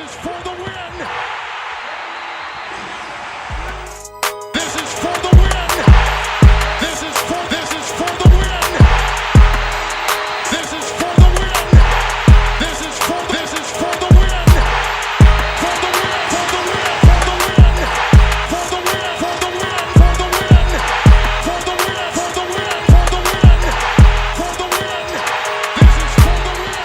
is for the win. This is for the win. This is for the win. This is for the win. This is for the win. For the win. For the win. For the win. For the win. For the win. For the win. For the win. For the win. For the win. For the win. For the win. For the win. This is for the win.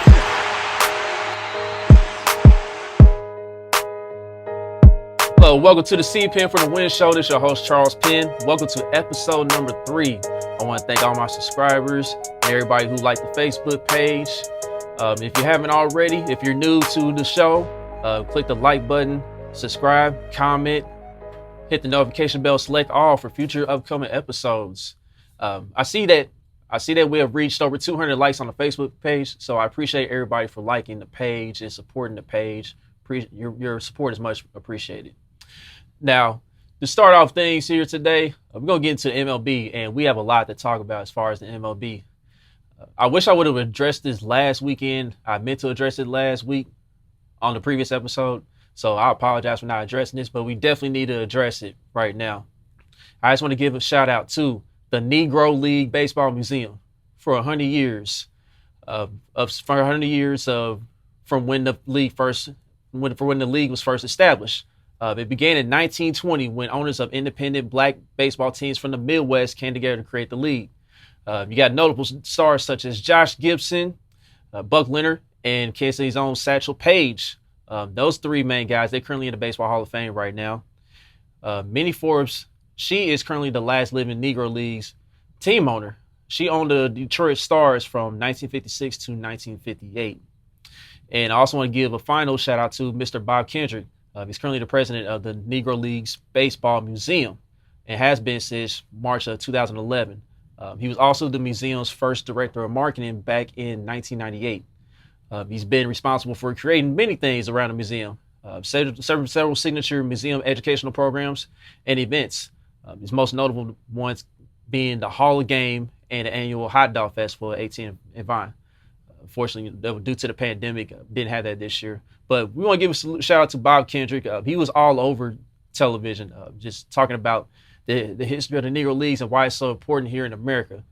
Hello, welcome to the CPENN for the Win show. This is your host, Charles Penn. Welcome to episode number 3. I want to thank all my subscribers and everybody who liked the Facebook page. If you haven't already, if you're new to the show, click the like button, subscribe, comment, hit the notification bell, select all for future upcoming episodes. I see that we have reached over 200 likes on the Facebook page, so I appreciate everybody for liking the page and supporting the page. Your support is much appreciated. Now, to start off things here today, we're going to get into MLB, and we have a lot to talk about as far as the MLB. I wish I would have addressed this last weekend. I meant to address it last week on the previous episode, so I apologize for not addressing this, but we definitely need to address it right now. I just want to give a shout out to the Negro League Baseball Museum for 100 years from when the league was first established. It began in 1920 when owners of independent black baseball teams from the Midwest came together to create the league. You got notable stars such as Josh Gibson, Buck Leonard, and Kansas City's own Satchel Paige. Those three main guys, they're currently in the Baseball Hall of Fame right now. Minnie Forbes, she is currently the last living Negro League's team owner. She owned the Detroit Stars from 1956 to 1958. And I also want to give a final shout out to Mr. Bob Kendrick. He's currently the president of the Negro League's Baseball Museum and has been since March of 2011. He was also the museum's first director of marketing back in 1998. He's been responsible for creating many things around the museum, several signature museum educational programs and events. His most notable ones being the Hall of Game and the annual Hot Dog Festival at 18 and Vine. Unfortunately, due to the pandemic, didn't have that this year. But we want to give a shout out to Bob Kendrick. He was all over television, just talking about the history of the Negro Leagues and why it's so important here in America.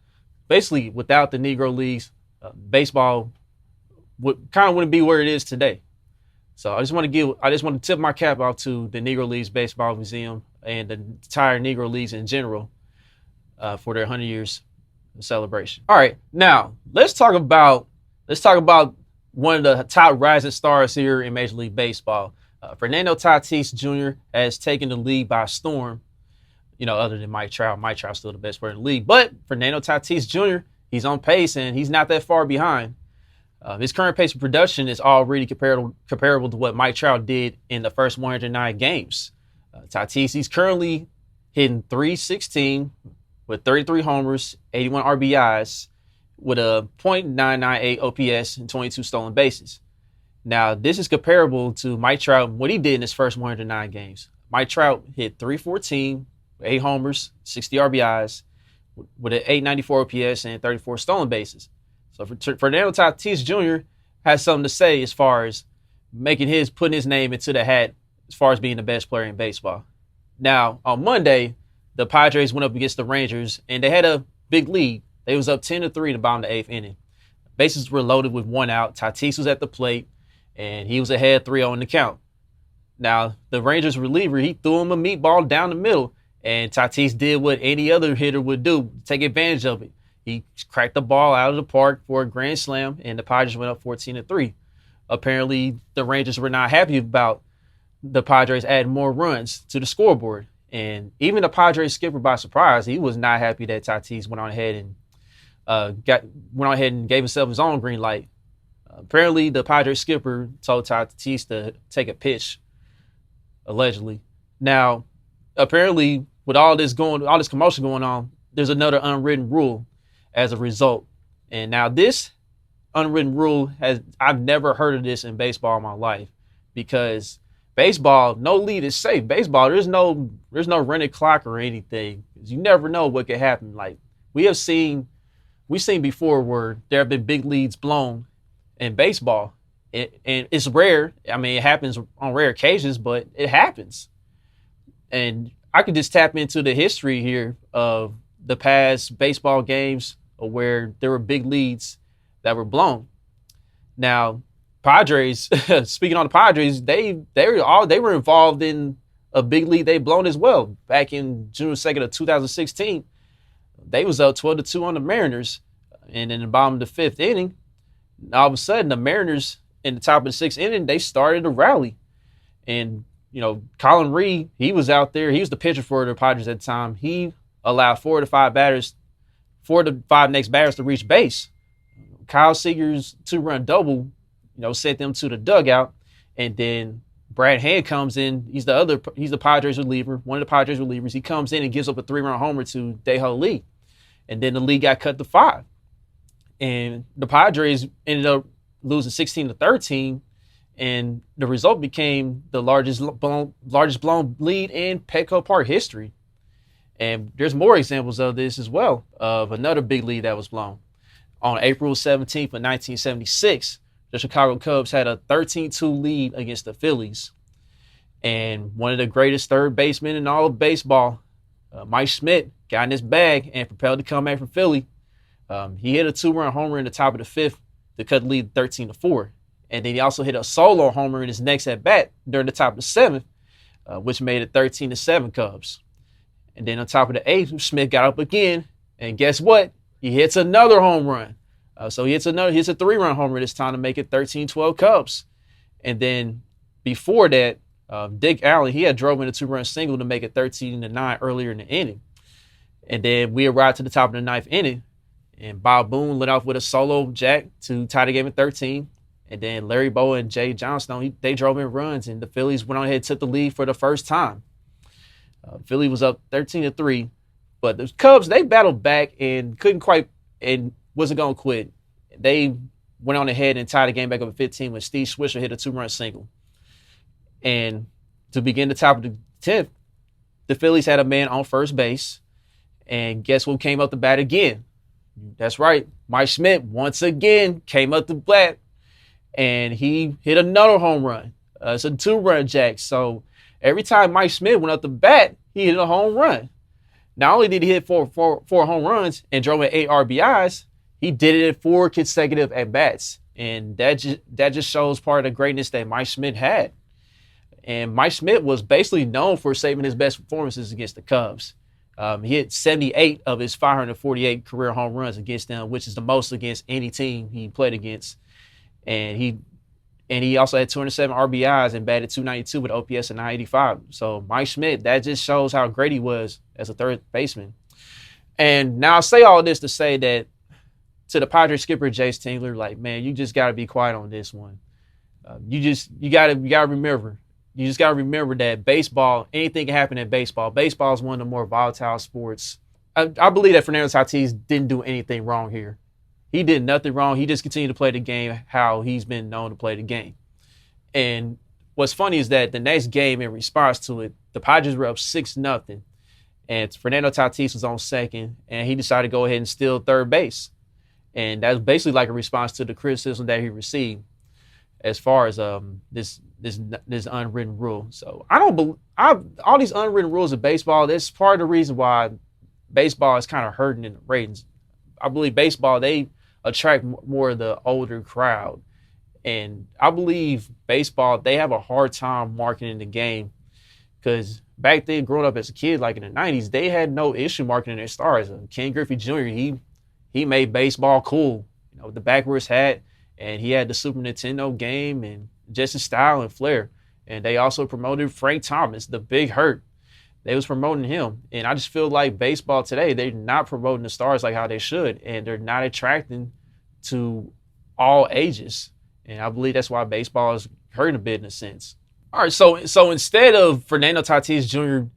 Basically, without the Negro Leagues, baseball wouldn't be where it is today. So I just want to tip my cap off to the Negro Leagues Baseball Museum and the entire Negro Leagues in general for their 100 years celebration. All right, now let's talk about one of the top rising stars here in Major League Baseball. Fernando Tatis Jr. has taken the league by storm. You know, other than Mike Trout. Mike Trout's still the best player in the league. But Fernando Tatis Jr., he's on pace, and he's not that far behind. His current pace of production is already comparable to what Mike Trout did in the first 109 games. Tatis, he's currently hitting .316 with 33 homers, 81 RBIs, with a .998 OPS and 22 stolen bases. Now, this is comparable to Mike Trout and what he did in his first 109 games. Mike Trout hit .314, 8 homers, 60 RBIs, with an .894 OPS and 34 stolen bases. So Fernando Tatis Jr. has something to say as far as putting his name into the hat as far as being the best player in baseball. Now, on Monday, the Padres went up against the Rangers, and they had a big lead. They was up 10-3 in the bottom of the 8th inning. Bases were loaded with 1 out. Tatis was at the plate, and he was ahead 3-0 in the count. Now, the Rangers reliever, he threw him a meatball down the middle, and Tatis did what any other hitter would do, take advantage of it. He cracked the ball out of the park for a grand slam, and the Padres went up 14-3. Apparently, the Rangers were not happy about the Padres adding more runs to the scoreboard. And even the Padres skipper, by surprise, he was not happy that Tatis went on ahead and gave himself his own green light. Apparently, the Padres skipper told Tatis to take a pitch, allegedly. Now, apparently, with all this commotion going on, there's another unwritten rule as a result. And now this unwritten rule I've never heard of this in baseball in my life, because baseball, no lead is safe. Baseball, there's no running clock or anything. You never know what could happen. Like we've seen before where there have been big leads blown in baseball, And it's rare. I mean, it happens on rare occasions, but it happens. And I could just tap into the history here of the past baseball games where there were big leads that were blown. Now, Padres, speaking on the Padres, they were involved in a big lead they blown as well. Back in June 2nd of 2016, they was up 12-2 on the Mariners. And in the bottom of the fifth inning, all of a sudden the Mariners in the top of the sixth inning, they started to rally. And, Colin Reed, he was out there. He was the pitcher for the Padres at the time. He allowed 4 of the 5 next batters to reach base. Kyle Seager's 2-run double, sent them to the dugout. And then Brad Hand comes in. He's the Padres reliever, one of the Padres relievers. He comes in and gives up a 3-run homer to Dae-Ho Lee. And then the lead got cut to 5. And the Padres ended up losing 16-13. And the result became the largest blown lead in Petco Park history. And there's more examples of this as well, of another big lead that was blown. On April 17th of 1976, the Chicago Cubs had a 13-2 lead against the Phillies. And one of the greatest third basemen in all of baseball, Mike Schmidt, got in his bag and propelled the comeback from Philly. He hit a 2-run homer in the top of the fifth to cut the lead 13-4. And then he also hit a solo homer in his next at-bat during the top of the seventh, which made it 13-7 Cubs. And then on top of the eighth, Schmidt got up again, and guess what? He hits another home run. So he hits a 3-run homer this time to make it 13-12 Cubs. And then before that, Dick Allen, he had drove in a 2-run single to make it 13-9 earlier in the inning. And then we arrived to the top of the ninth inning, and Bob Boone lit off with a solo jack to tie the game at 13. And then Larry Bowa and Jay Johnstone, they drove in runs, and the Phillies went on ahead and took the lead for the first time. Philly was up 13-3, but the Cubs, they battled back and couldn't quite, and wasn't going to quit. They went on ahead and tied the game back up at 15 when Steve Swisher hit a 2-run single. And to begin the top of the 10th, the Phillies had a man on first base, and guess who came up to bat again? That's right, Mike Schmidt once again came up to bat, and he hit another home run. It's a 2-run jack. So every time Mike Schmidt went up to bat, he hit a home run. Not only did he hit four home runs and drove in 8 RBIs, he did it in 4 consecutive at-bats. And that just shows part of the greatness that Mike Schmidt had. And Mike Schmidt was basically known for saving his best performances against the Cubs. He hit 78 of his 548 career home runs against them, which is the most against any team he played against. And he also had 207 RBIs and batted .292 with OPS of .985. So Mike Schmidt, that just shows how great he was as a third baseman. And now I say all this to say that to the Padres skipper Jace Tingler, like, man, you just got to be quiet on this one. You got to remember. You just got to remember that baseball, anything can happen in baseball. Baseball is one of the more volatile sports. I believe that Fernando Tatis didn't do anything wrong here. He did nothing wrong. He just continued to play the game how he's been known to play the game. And what's funny is that the next game, in response to it, the Padres were up 6-0. And Fernando Tatis was on second, and he decided to go ahead and steal third base. And that was basically like a response to the criticism that he received as far as this unwritten rule. So all these unwritten rules of baseball, that's part of the reason why baseball is kind of hurting in the ratings. I believe baseball, they attract more of the older crowd. And I believe baseball, they have a hard time marketing the game because back then, growing up as a kid, like in the 90s, they had no issue marketing their stars. Ken Griffey Jr., he made baseball cool, with the backwards hat, and he had the Super Nintendo game and just his style and flair. And they also promoted Frank Thomas, the Big Hurt. They was promoting him. And I just feel like baseball today, they're not promoting the stars like how they should. And they're not attracting to all ages. And I believe that's why baseball is hurting a bit in a sense. All right, so instead of Fernando Tatis Jr.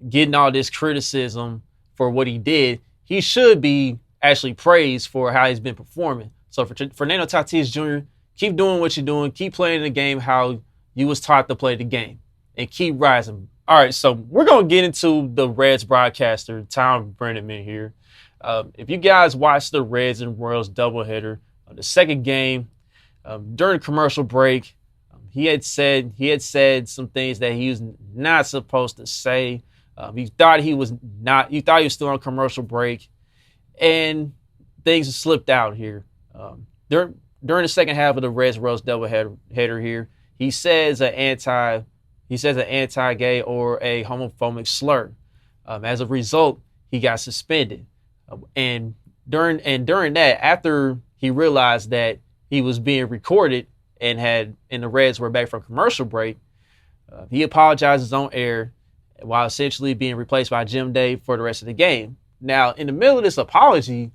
getting all this criticism for what he did, he should be actually praised for how he's been performing. So for Fernando Tatis Jr., keep doing what you're doing. Keep playing the game how you was taught to play the game. And keep rising. All right, so we're going to get into the Reds broadcaster, Thom Brennamann here. If you guys watched the Reds and Royals doubleheader, the second game, During the commercial break, he had said some things that he was not supposed to say. He thought he was still on commercial break, and things slipped out here. During the second half of the Reds Roast doubleheader here, he says an anti-gay or a homophobic slur. As a result, he got suspended. And during that, after he realized that he was being recorded and the Reds were back from commercial break, he apologizes on air while essentially being replaced by Jim Day for the rest of the game. Now, in the middle of this apology,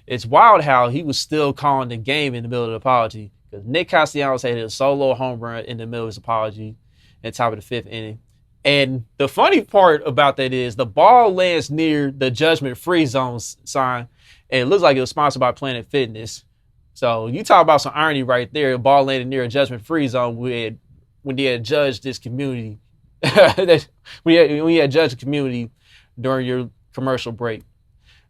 it's wild how he was still calling the game in the middle of the apology, because Nick Castellanos had a solo home run in the middle of his apology at the top of the 5th inning. And the funny part about that is the ball lands near the judgment free zone sign, and it looks like it was sponsored by Planet Fitness. So you talk about some irony right there. The ball landed near a judgment free zone when they had judged this community. we had judged the community during your commercial break.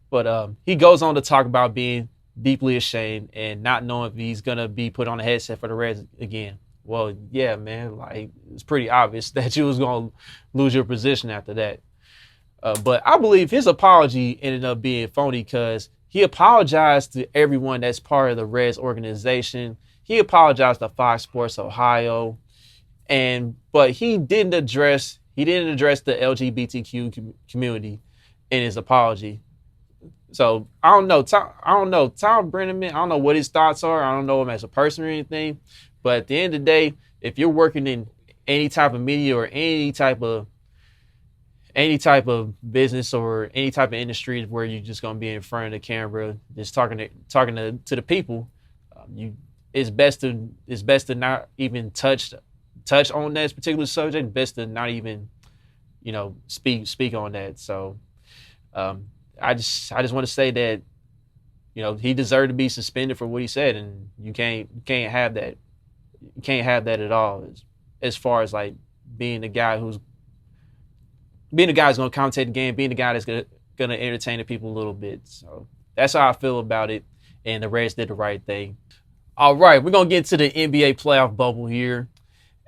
But he goes on to talk about being deeply ashamed and not knowing if he's going to be put on a headset for the Reds again. Well, yeah, man, like, it's pretty obvious that you was going to lose your position after that. But I believe his apology ended up being phony, because he apologized to everyone that's part of the Reds organization. He apologized to Fox Sports Ohio, but he didn't address the LGBTQ community in his apology. So I don't know. Thom Brennamann, I don't know what his thoughts are. I don't know him as a person or anything. But at the end of the day, if you're working in any type of media or any type of business or any type of industry where you're just gonna be in front of the camera, just talking to the people, it's best to not even touch on that particular subject. Best to not even, speak on that. So I just want to say that, he deserved to be suspended for what he said, and you can't have that. You can't have that at all. As far as like being the guy who's going to commentate the game, being the guy that's going to entertain the people a little bit. So that's how I feel about it. And the Reds did the right thing. All right, we're going to get to the NBA playoff bubble here.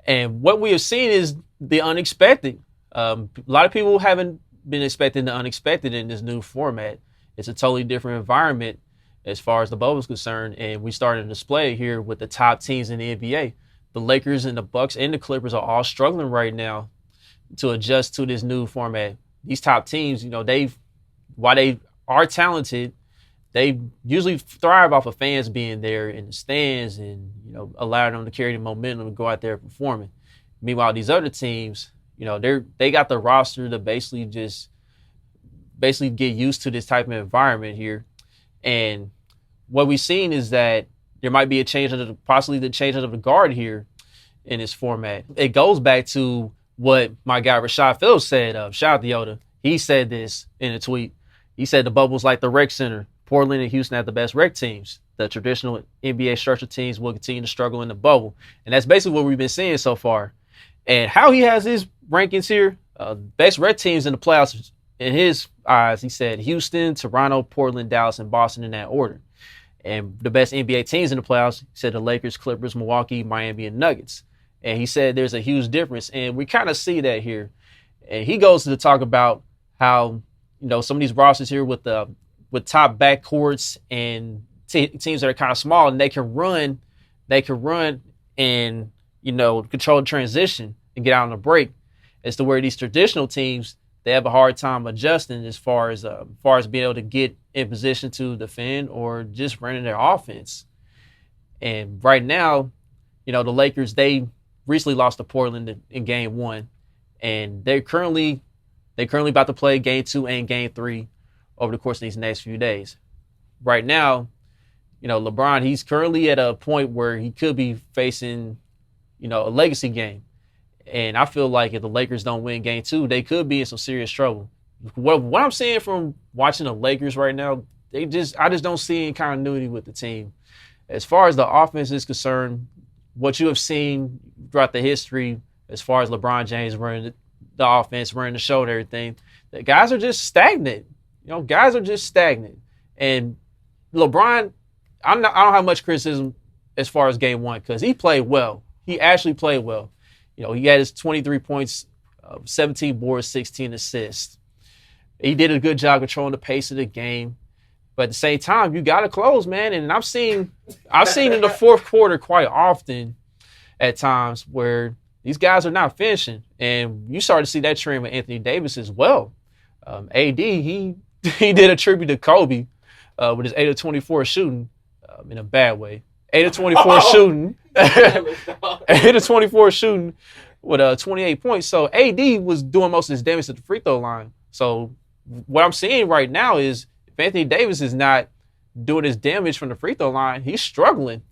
And what we have seen is the unexpected. A lot of people haven't been expecting the unexpected in this new format. It's a totally different environment as far as the bubble is concerned. And we started to display here with the top teams in the NBA. The Lakers and the Bucks and the Clippers are all struggling right now to adjust to this new format. These top teams, while they are talented, they usually thrive off of fans being there in the stands and, allowing them to carry the momentum to go out there performing. Meanwhile, these other teams, they got the roster to basically get used to this type of environment here. And what we've seen is that there might be possibly the change of the guard here in this format. It goes back to what my guy Rashad Phillips said. Shout out to Yoda. He said this in a tweet. He said the bubble's like the rec center. Portland and Houston have the best rec teams. The traditional NBA structured teams will continue to struggle in the bubble. And that's basically what we've been seeing so far. And how he has his rankings here, best rec teams in the playoffs, in his eyes, he said Houston, Toronto, Portland, Dallas, and Boston in that order. And the best NBA teams in the playoffs, he said the Lakers, Clippers, Milwaukee, Miami, and Nuggets. And he said there's a huge difference. And we kind of see that here. And he goes to talk about how, some of these rosters here with top backcourts and teams that are kind of small, and they can run and, control the transition and get out on the break. As to where these traditional teams, they have a hard time adjusting as far as being able to get in position to defend or just running their offense. And right now, the Lakers, they recently lost to Portland in Game 1, and they're currently about to play Game 2 and Game 3 over the course of these next few days. Right now, LeBron, he's currently at a point where he could be facing, a legacy game. And I feel like if the Lakers don't win Game 2, they could be in some serious trouble. What I'm seeing from watching the Lakers right now, I just don't see any continuity with the team. As far as the offense is concerned, what you have seen throughout the history, as far as LeBron James running the offense, running the show and everything, the guys are just stagnant. Guys are just stagnant. And LeBron, I don't have much criticism as far as game one because he played well. He actually played well. You know, he had his 23 points, 17 boards, 16 assists. He did a good job controlling the pace of the game. But at the same time, you got to close, man. And I've seen in the fourth quarter quite often at times where these guys are not finishing. And you started to see that trend with Anthony Davis as well. AD, he did a tribute to Kobe with his 8 of 24 shooting in a bad way. 8 of 24 shooting. 8 of 24 shooting with 28 points. So AD was doing most of his damage at the free throw line. So what I'm seeing right now is if Anthony Davis is not doing his damage from the free throw line, he's struggling.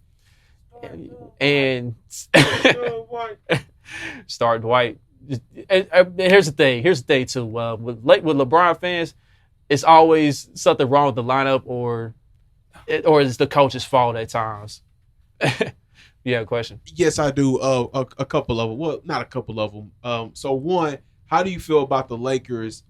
And start Dwight. And here's the thing. Too. With LeBron fans, it's always something wrong with the lineup or it's the coach's fault at times. You have a question? Yes, I do. A couple of them. Well, not a couple of them. So one, how do you feel about the Lakers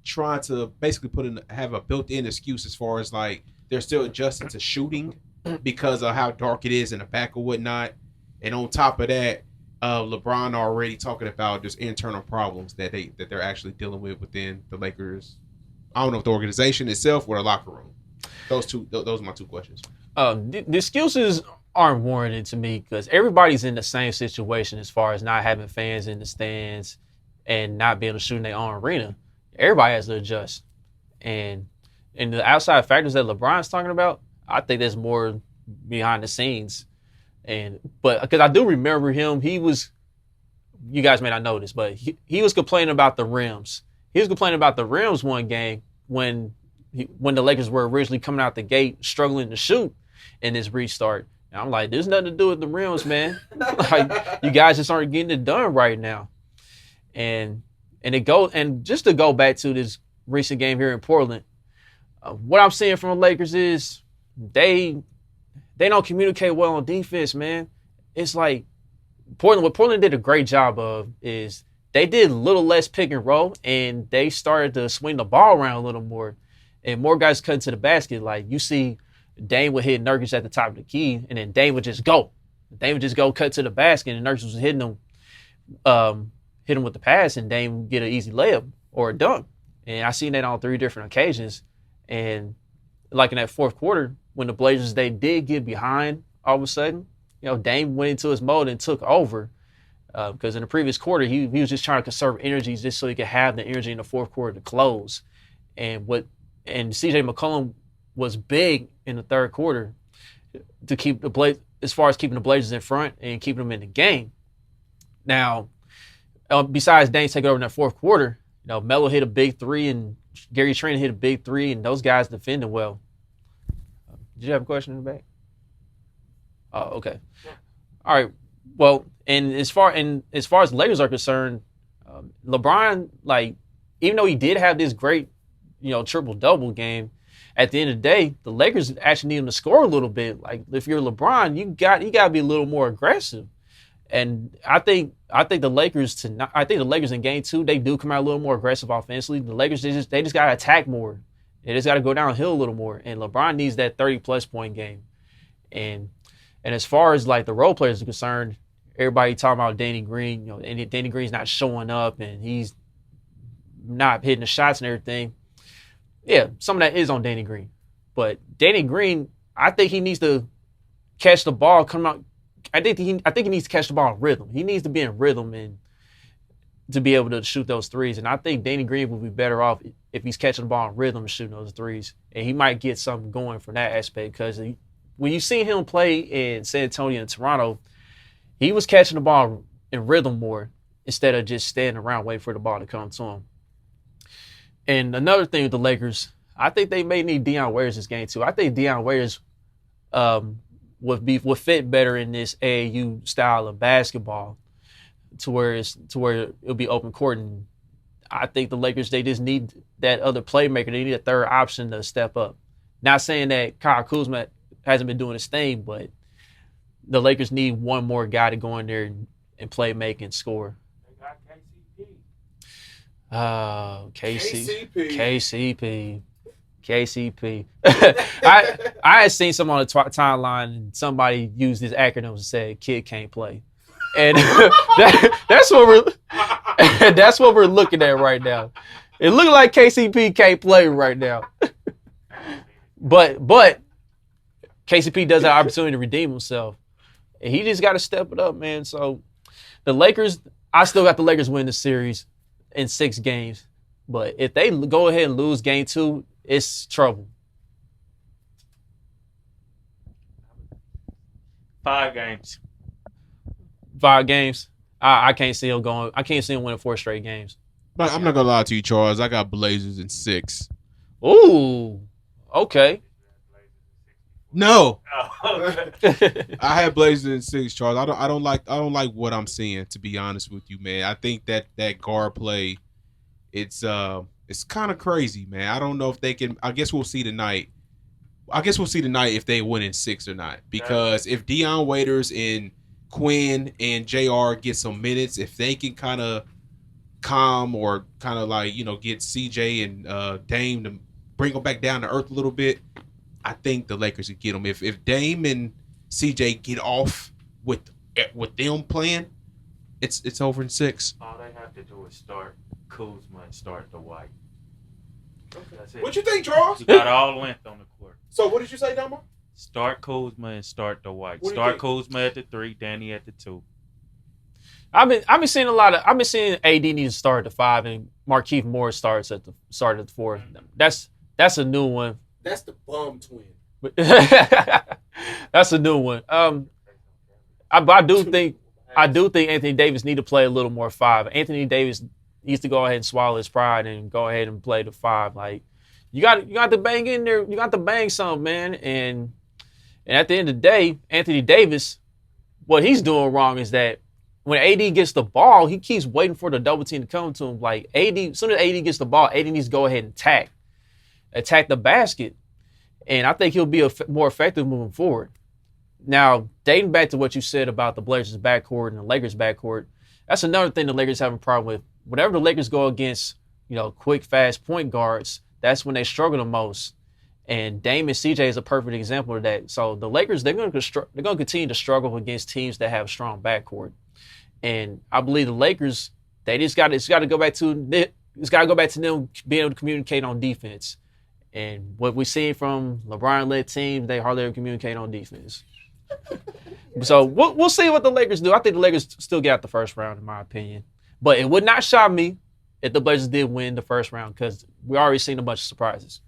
trying to basically have a built-in excuse as far as like they're still adjusting to shooting because of how dark it is in the back or whatnot, and on top of that, LeBron already talking about just internal problems that they're actually dealing with within the Lakers. I don't know if the organization itself or the locker room. Those are my two questions. The excuses aren't warranted to me because everybody's in the same situation as far as not having fans in the stands and not being able to shoot in their own arena. Everybody has to adjust. And the outside factors that LeBron's talking about, I think there's more behind the scenes. But because I do remember him, you guys may not know this, but he was complaining about the rims. He was complaining about the rims one game when the Lakers were originally coming out the gate struggling to shoot in this restart. And I'm like, there's nothing to do with the rims, man. Like, you guys just aren't getting it done right now. And just to go back to this recent game here in Portland, what I'm seeing from the Lakers is they don't communicate well on defense, man. It's like what Portland did a great job of is they did a little less pick and roll, and they started to swing the ball around a little more. And more guys cut to the basket. Like, you see Dame would hit Nurkic at the top of the key, and then Dame would just go. Dame would just go cut to the basket, and Nurkic was hitting him with the pass, and Dame would get an easy layup or a dunk. And I seen that on 3 different occasions. And like in that fourth quarter, when the Blazers, they did get behind all of a sudden, you know, Dame went into his mode and took over. Because in the previous quarter, he was just trying to conserve energy just so he could have the energy in the fourth quarter to close. And CJ McCollum was big in the third quarter to keep as far as keeping the Blazers in front and keeping them in the game. Now, besides Dame taking over in that fourth quarter, you know, Melo hit a big 3 and Gary Trent hit a big 3, and those guys defended well. Did you have a question in the back? Oh, okay. All right. Well, and as far as the Lakers are concerned, LeBron, like, even though he did have this great, you know, triple-double game, at the end of the day, the Lakers actually need him to score a little bit. Like, if you're LeBron, you got to be a little more aggressive. And I think the Lakers in game 2, they do come out a little more aggressive offensively. The Lakers, they just got to attack more. They just got to go downhill a little more. And LeBron needs that 30-plus point game. And as far as like the role players are concerned, everybody talking about Danny Green, you know, and Danny Green's not showing up and he's not hitting the shots and everything. Yeah, some of that is on Danny Green. But Danny Green, I think he needs to catch the ball, come out. I think he needs to catch the ball in rhythm. He needs to be in rhythm and to be able to shoot those threes. And I think Danny Green would be better off if he's catching the ball in rhythm and shooting those threes. And he might get something going from that aspect because when you see him play in San Antonio and Toronto, he was catching the ball in rhythm more instead of just standing around waiting for the ball to come to him. And another thing with the Lakers, I think they may need Deion Waiters this game too. I think Deion Waiters would fit better in this AAU style of basketball to where it'll be open court. And I think the Lakers, they just need that other playmaker. They need a third option to step up. Not saying that Kyle Kuzma hasn't been doing his thing, but the Lakers need one more guy to go in there and play, make, and score. They got KCP. KCP. KCP. I had seen some on the timeline and somebody used his acronyms and said "kid can't play," and that's what we're looking at right now. It looks like KCP can't play right now, but KCP does have an opportunity to redeem himself, and he just got to step it up, man. So the Lakers, I still got the Lakers win the series in 6 games, but if they go ahead and lose game 2. It's trouble. 5 games. 5 games. I can't see him going. I can't see him winning 4 straight games. But I'm not gonna lie to you, Charles. I got Blazers in 6. Ooh. Okay. No, Oh, okay. I had Blazers in 6, Charles. I don't like what I'm seeing, to be honest with you, man. I think that guard play, it's kind of crazy, man. I don't know if they can. I guess we'll see tonight. If they win in 6 or not. Because if Dion Waiters and Quinn and JR get some minutes, if they can kind of calm or kind of like, get CJ and Dame to bring them back down to earth a little bit, I think the Lakers could get them. If Dame and CJ get off with them playing, it's over in 6. All they have to do is start Kuzma and start the White. That's it. What you think, Charles? You got all length on the court. So what did you say, Dama? Start Kuzma and start the White. What do you Start think? Kuzma at the 3, Danny at the 2. I've been seeing AD needs to start at the 5 and Markieff Morris starts at the 4. That's a new one. That's the bum twin. That's a new one. I do think Anthony Davis need to play a little more 5. Anthony Davis needs to go ahead and swallow his pride and go ahead and play the 5. Like you got to bang in there. You got to bang something, man. And at the end of the day, Anthony Davis, what he's doing wrong is that when AD gets the ball, he keeps waiting for the double team to come to him. Like as soon as AD gets the ball, AD needs to go ahead and attack the basket. And I think he'll be more effective moving forward. Now, dating back to what you said about the Blazers backcourt and the Lakers backcourt, that's another thing the Lakers have a problem with. Whenever the Lakers go against, quick, fast point guards, that's when they struggle the most. And Dame and CJ is a perfect example of that. So the Lakers, they're going to continue to struggle against teams that have a strong backcourt. And I believe the Lakers, it's got to go back to them being able to communicate on defense. And what we've seen from LeBron-led teams, they hardly ever communicate on defense. So we'll see what the Lakers do. I think the Lakers still get out the first round, in my opinion. But it would not shock me if the Blazers did win the first round because we already seen a bunch of surprises.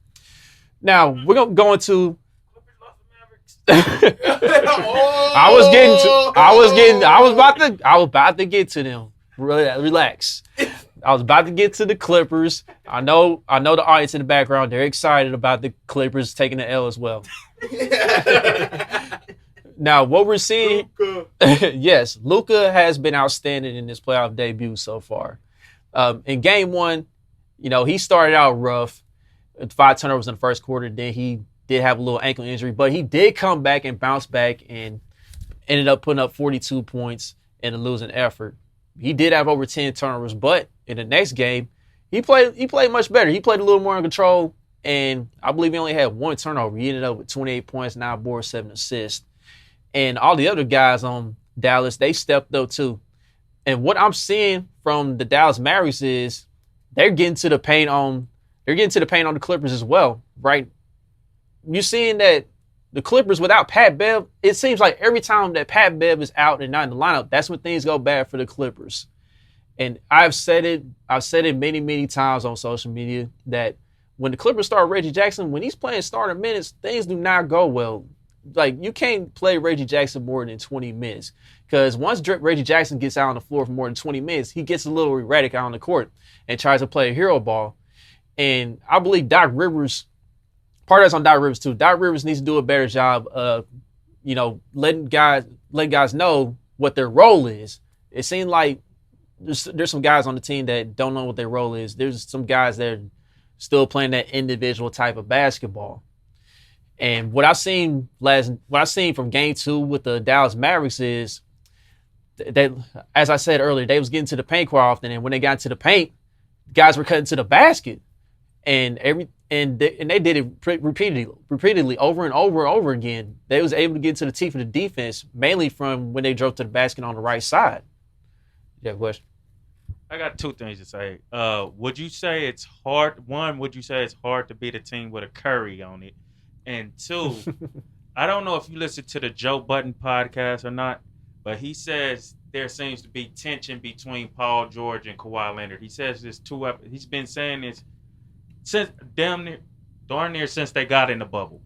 Now we're gonna go into. I was about to get to them. Relax. I was about to get to the Clippers. I know the audience in the background, they're excited about the Clippers taking the L as well. Now, what we're seeing, yes, Luka has been outstanding in this playoff debut so far. In game 1, he started out rough, 5 turnovers in the first quarter. Then he did have a little ankle injury, but he did come back and bounce back and ended up putting up 42 points in a losing effort. He did have over 10 turnovers, but in the next game, he played much better. He played a little more in control, and I believe he only had 1 turnover. He ended up with 28 points, 9 boards, 7 assists. And all the other guys on Dallas, they stepped up too. And what I'm seeing from the Dallas Mavericks is they're getting to the paint on the Clippers as well, right? You're seeing that the Clippers without Pat Bev, it seems like every time that Pat Bev is out and not in the lineup, that's when things go bad for the Clippers. And I've said it many, many times on social media that when the Clippers start Reggie Jackson, when he's playing starter minutes, things do not go well. Like, you can't play Reggie Jackson more than 20 minutes because once Reggie Jackson gets out on the floor for more than 20 minutes, he gets a little erratic out on the court and tries to play a hero ball. And I believe Doc Rivers, part of that's on Doc Rivers too. Doc Rivers needs to do a better job of, letting guys know what their role is. It seems like there's some guys on the team that don't know what their role is. There's some guys that are still playing that individual type of basketball. And what I've seen from game 2 with the Dallas Mavericks is that, as I said earlier, they was getting to the paint quite often. And when they got to the paint, guys were cutting to the basket. And they did it repeatedly over and over again. They was able to get to the teeth of the defense, mainly from when they drove to the basket on the right side. Yeah, question. I got two things to say. Would you say it's hard? One, would you say it's hard to beat a team with a Curry on it? And two, I don't know if you listen to the Joe Budden podcast or not, but he says there seems to be tension between Paul George and Kawhi Leonard. He says this he's been saying this since darn near since they got in the bubble.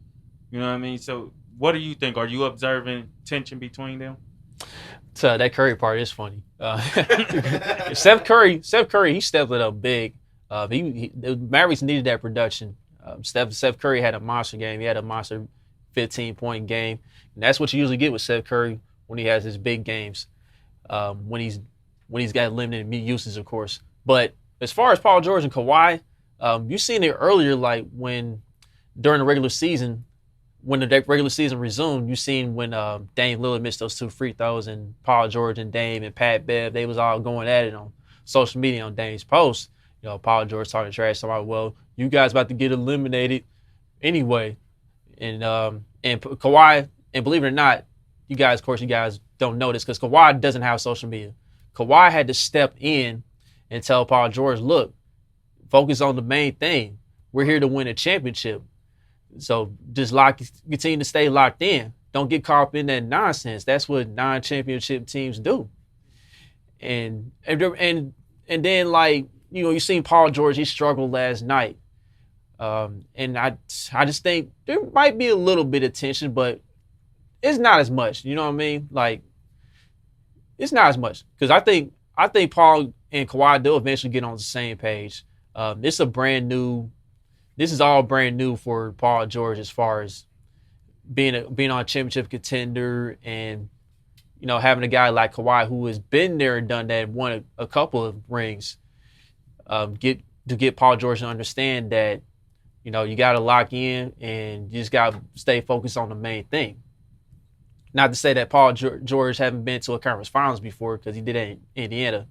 You know what I mean? So what do you think? Are you observing tension between them? So that Curry part is funny. Steph Curry, he stepped it up big. The Mavericks needed that production. Steph Curry had a monster game. He had a monster 15-point game. And that's what you usually get with Steph Curry when he has his big games. When he's got limited uses, of course. But as far as Paul George and Kawhi, you've seen it earlier, like during the regular season, when the regular season resumed, you seen when Dame Lillard missed those 2 free throws, and Paul George and Dame and Pat Bev, they was all going at it on social media on Dame's post. You know, Paul George talking trash, talking about, well, you guys about to get eliminated anyway. And Kawhi, and believe it or not, you guys don't know this because Kawhi doesn't have social media. Kawhi had to step in and tell Paul George, look, focus on the main thing. We're here to win a championship. So just continue to stay locked in. Don't get caught up in that nonsense. That's what non-championship teams do. And then, like, you know, you seen Paul George, he struggled last night. And I just think there might be a little bit of tension, but it's not as much. You know what I mean? Like, it's not as much. Because I think Paul and Kawhi, they'll eventually get on the same page. This is all brand new for Paul George as far as being on a championship contender and, you know, having a guy like Kawhi who has been there and done that and won a couple of rings. Get Paul George to understand that, you know, you got to lock in and you just got to stay focused on the main thing. Not to say that Paul George haven't been to a conference finals before because he did it in Indiana,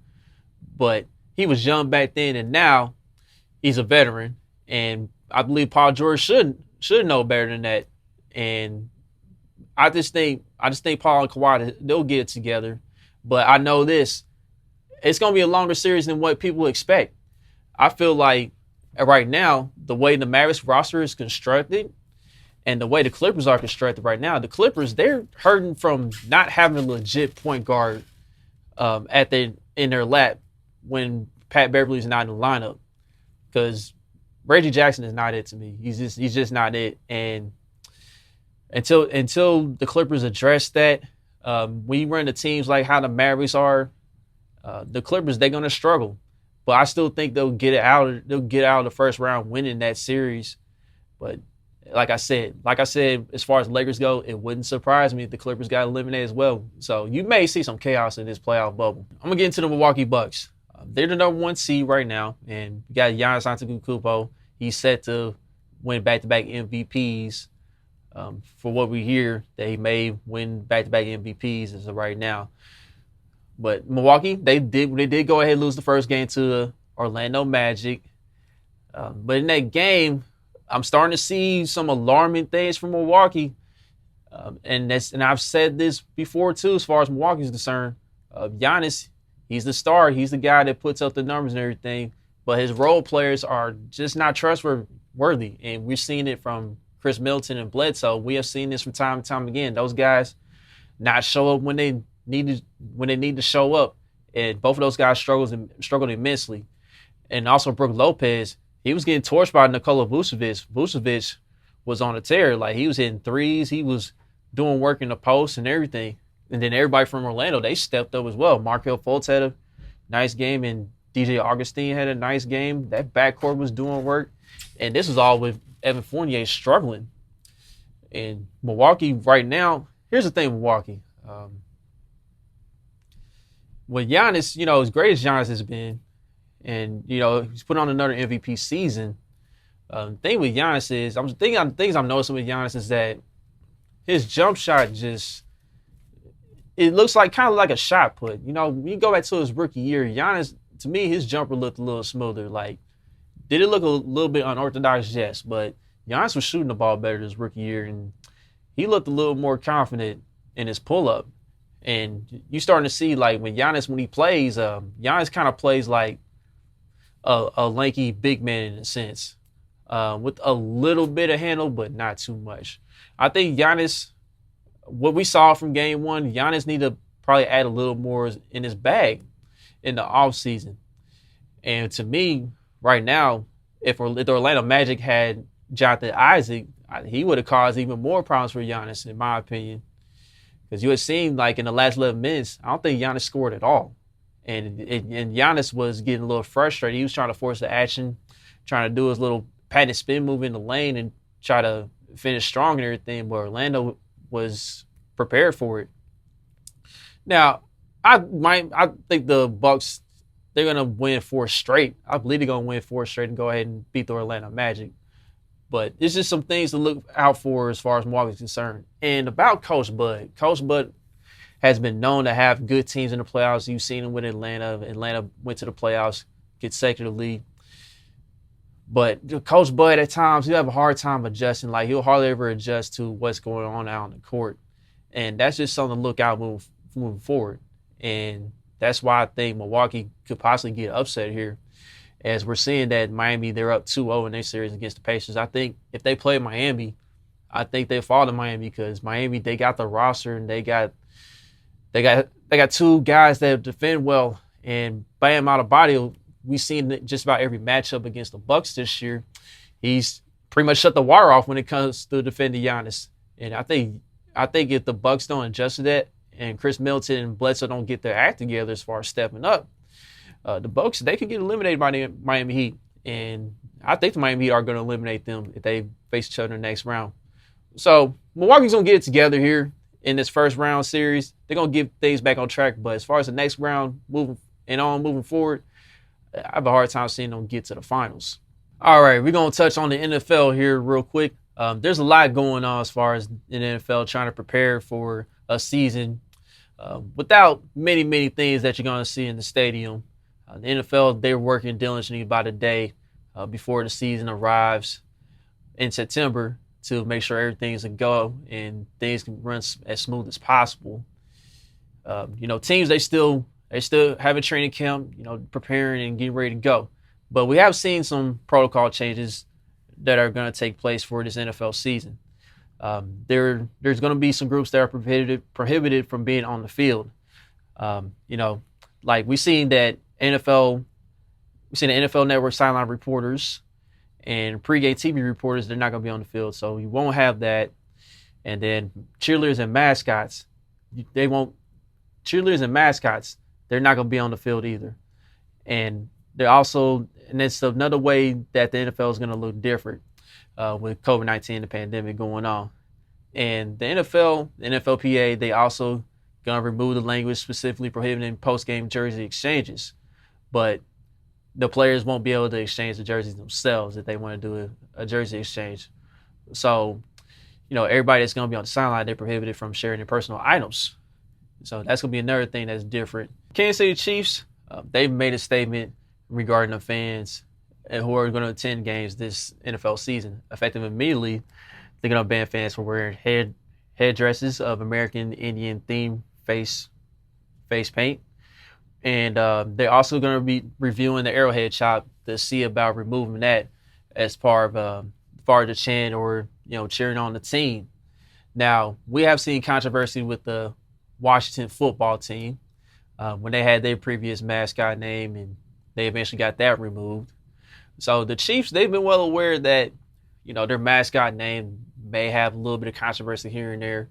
but he was young back then and now he's a veteran, and I believe Paul George should know better than that. And I just think Paul and Kawhi, they'll get it together. But I know this, it's going to be a longer series than what people expect. I feel like right now, the way the Mavericks roster is constructed and the way the Clippers are constructed right now, the Clippers, they're hurting from not having a legit point guard in their lap when Pat Beverly's not in the lineup. Because Reggie Jackson is not it to me. He's just not it. And until the Clippers address that, when you run the teams like how the Mavericks are, the Clippers, they're gonna struggle. But I still think they'll get out of the first round winning that series. But like I said, as far as Lakers go, it wouldn't surprise me if the Clippers got eliminated as well. So you may see some chaos in this playoff bubble. I'm gonna get into the Milwaukee Bucks. They're the number 1 seed right now, and you got Giannis Antetokounmpo. He's set to win back-to-back MVPs. For what we hear, that he may win back-to-back MVPs as of right now. But Milwaukee, they did go ahead and lose the first game to the Orlando Magic. But in that game, I'm starting to see some alarming things from Milwaukee. And I've said this before too, as far as Milwaukee is concerned. Giannis, he's the star. He's the guy that puts up the numbers and everything. But his role players are just not trustworthy. And we've seen it from Chris Middleton and Bledsoe. We have seen this from time to time again. Those guys not show up when they need to show up. And both of those guys struggled immensely. And also Brook Lopez, he was getting torched by Nikola Vucevic. Vucevic was on a tear. Like, he was hitting threes. He was doing work in the post and everything. And then everybody from Orlando, they stepped up as well. Markelle Fultz had a nice game, and DJ Augustine had a nice game. That backcourt was doing work. And this was all with Evan Fournier struggling. And Milwaukee right now, here's the thing with Milwaukee. With Giannis, you know, as great as Giannis has been, and, you know, he's put on another MVP season, the thing with Giannis is, things I'm noticing with Giannis is that his jump shot just, it looks like kind of like a shot put. You know, when you go back to his rookie year, Giannis, to me, his jumper looked a little smoother. Like, Did it look a little bit unorthodox? Yes, but Giannis was shooting the ball better this rookie year, and he looked a little more confident in his pull-up. And you starting to see, like, when he plays, Giannis kind of plays like a lanky big man in a sense, with a little bit of handle, but not too much. I think Giannis, what we saw from game one, Giannis need to probably add a little more in his bag in the offseason. And to me, right now, if the Orlando Magic had Jonathan Isaac, he would have caused even more problems for Giannis, in my opinion. Because you had seen, like, in the last 11 minutes, I don't think Giannis scored at all. And Giannis was getting a little frustrated. He was trying to force the action, trying to do his little patented spin move in the lane and try to finish strong and everything, but Orlando was prepared for it. Now, I think the Bucks, they're going to win 4 straight. I believe they're going to win 4 straight and go ahead and beat the Orlando Magic. But it's just some things to look out for as far as Milwaukee is concerned. And about Coach Bud has been known to have good teams in the playoffs. You've seen him with Atlanta. Atlanta went to the playoffs consecutively. But Coach Bud, at times, he'll have a hard time adjusting. Like, he'll hardly ever adjust to what's going on out on the court. And that's just something to look out moving forward. And that's why I think Milwaukee could possibly get upset here. As we're seeing that Miami, they're up 2-0 in their series against the Pacers. I think if they play Miami, I think they fall to Miami because Miami, they got the roster and they got 2 guys that defend well. And Bam Adebayo, we've seen just about every matchup against the Bucks this year. He's pretty much shut the water off when it comes to defending Giannis. And I think if the Bucks don't adjust to that and Chris Middleton and Bledsoe don't get their act together as far as stepping up, the Bucks, they could get eliminated by the Miami Heat. And I think the Miami Heat are going to eliminate them if they face each other in the next round. So Milwaukee's going to get it together here in this first round series. They're going to get things back on track. But as far as the next round moving forward, I have a hard time seeing them get to the finals. All right, we're going to touch on the NFL here real quick. There's a lot going on as far as in the NFL trying to prepare for a season without many things that you're going to see in the stadium. The NFL, they're working diligently by the day before the season arrives in September to make sure everything's a go and things can run as smooth as possible. Teams, they still have a training camp, preparing and getting ready to go. But we have seen some protocol changes that are going to take place for this NFL season. There's going to be some groups that are prohibited from being on the field. Like we've seen the NFL Network sideline reporters and pregame TV reporters, they're not going to be on the field, so you won't have that. And then cheerleaders and mascots, they're not going to be on the field either. And it's another way that the NFL is going to look different with COVID-19, the pandemic going on. And the NFLPA, they also going to remove the language specifically prohibiting post-game jersey exchanges. But the players won't be able to exchange the jerseys themselves if they want to do a jersey exchange. So, everybody that's going to be on the sideline, they're prohibited from sharing their personal items. So that's going to be another thing that's different. Kansas City Chiefs, they've made a statement regarding the fans who are going to attend games this NFL season. Effective immediately, they're going to ban fans from wearing headdresses of American Indian theme face paint. And they're also going to be reviewing the Arrowhead chop to see about removing that as part of the chant or cheering on the team. Now, we have seen controversy with the Washington football team when they had their previous mascot name and they eventually got that removed. So the Chiefs, they've been well aware that their mascot name may have a little bit of controversy here and there.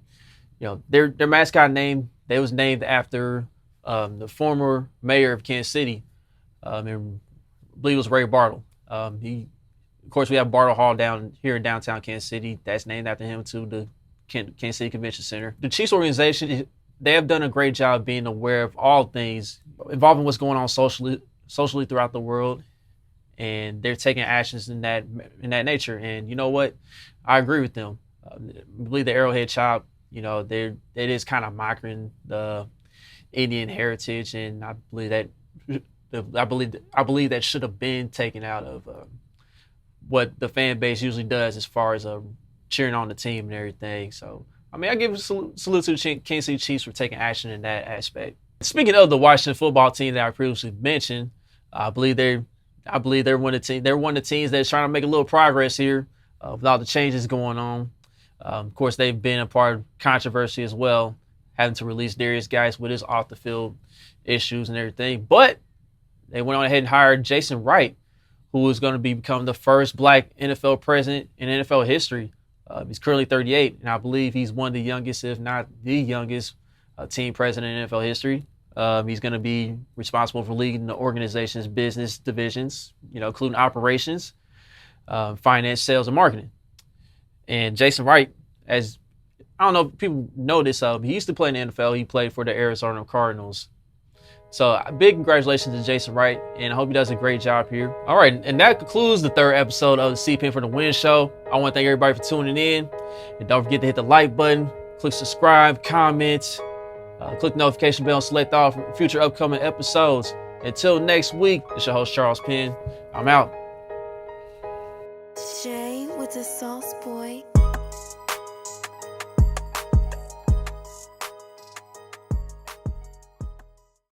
Their mascot name, they was named after the former mayor of Kansas City. I believe it was Ray Bartle. Of course, we have Bartle Hall down here in downtown Kansas City. That's named after him too, the Kansas City Convention Center. The Chiefs organization, they have done a great job being aware of all things involving what's going on socially throughout the world, and they're taking actions in that nature. And you know what? I agree with them. I believe the Arrowhead chop, it is kind of mocking the Indian heritage, and I believe that should have been taken out of what the fan base usually does as far as cheering on the team and everything. So, I mean, I give a salute to the Kansas City Chiefs for taking action in that aspect. Speaking of the Washington football team that I previously mentioned, I believe they're one of the team. They're one of the teams that's trying to make a little progress here with all the changes going on. Of course, they've been a part of controversy as well, having to release Darius Geis with his off the field issues and everything. But they went on ahead and hired Jason Wright, who is going to become the first black NFL president in NFL history. He's currently 38, and I believe he's one of the youngest, if not the youngest, team president in NFL history. He's going to be responsible for leading the organization's business divisions, including operations, finance, sales, and marketing. And Jason Wright, as I don't know if people know this, he used to play in the NFL. He played for the Arizona Cardinals. So big congratulations to Jason Wright, and I hope he does a great job here. All right, and that concludes the third episode of the CPEN for the Win show. I want to thank everybody for tuning in. And don't forget to hit the like button, click subscribe, comment, click the notification bell, and select all for future upcoming episodes. Until next week, it's your host, Charles Penn. I'm out. Shay with the sauce boy.